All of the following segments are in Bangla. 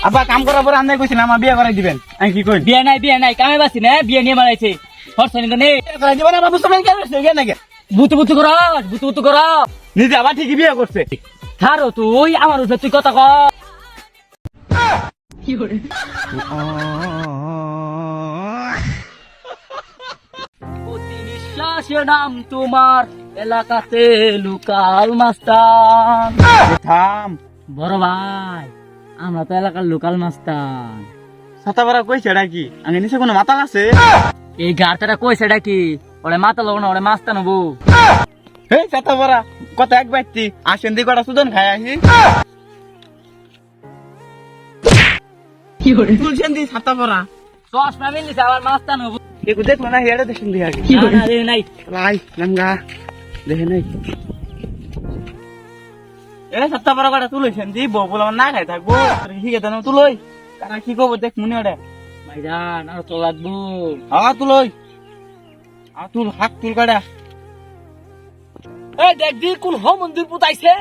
আব্বা কাম করার পরে আন্দাই কইছিলাম আমার বিয়ে করাই দিবেন, আমি কি কই? বিয়ে নাই কামে বাসি না বিয়ে নিয়ে মারাইছে হরসনি তো নেই বিয়ে করাই দিবেন আবার বুঝতে কেন গিয়ে নাকি বুতু কর নিজে আবার ঠিকই বিয়ে করছে। ছাড়ো তুই আমার উঠে তুই কথা কর প্রতি নিঃশ্বাসে নাম তোমার এলাকাতে লুকাল মাস্তান। থাম, বড় ভাই আমরা তো এলাকার লোকাল মাস্তান। ছাতা পরা কইছে এটা কি? আমি নিচে কোনো মাতাল আছে? এই গাড়টারা কইছে ডাকি ওরে মাথা লোক না ওরে মাস্তান হবো। এই ছাতা পরা কত এক ব্যক্তি আসেন দি কটা সুদন খাই আসি তুলছেন দি ছাতা পরা চশমা মিলিছে আবার মাস্তান হবো। একটু দেখলো না হেড়ে দেখেন দি আগে না, রে, নাই লাই নামগা দেখে নাই এ ছাতা পরা কটা তুলেছেন দি বল আমার না খাই থাকবো শিখে দেন তুলই কারা কি করবো দেখ মনে ওটা ভাইজান আর তো লাগবো। তুলই তুল হাত তুল কাটা এই দেখ দি কোন হ মন্দির পুতাইছে।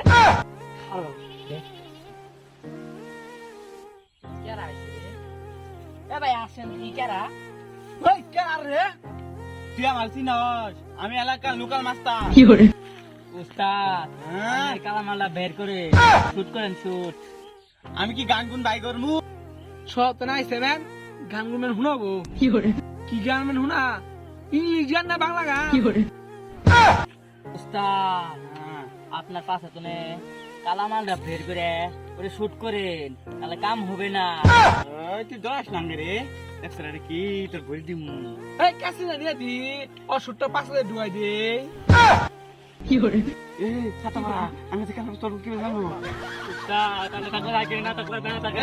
ভাই আসেন কি কেরা ওই কার রে তুই আমার চিনস আমি এলাকার লোকাল মাস্টার উস্তাদ হ্যাঁ? কালামালা বের করে শুট করেন শুট। আমি কি গান গুন বাই করমু সব তো নাই সেভেন গান গুনবেন শুনাবো কি গান গুনবেন শুনা ইংলিশ গান না বাংলা গান উস্তাদ আপনার পাশে তো কালামালটা বের করে ওরে শুট করেন তাহলে কাম হবে না। ওই তুই দরাস নাঙ্গে রে দেখছরা রে কি তোর ঘুরি দিমু এই কাছে না দিয়ে দি ও সুটটা পাশে ঢুকাই দে এ ছাতা মারা আমি তো কেন তোর কি জানো উস্তাদ তাহলে তাকে রাখে না তাকে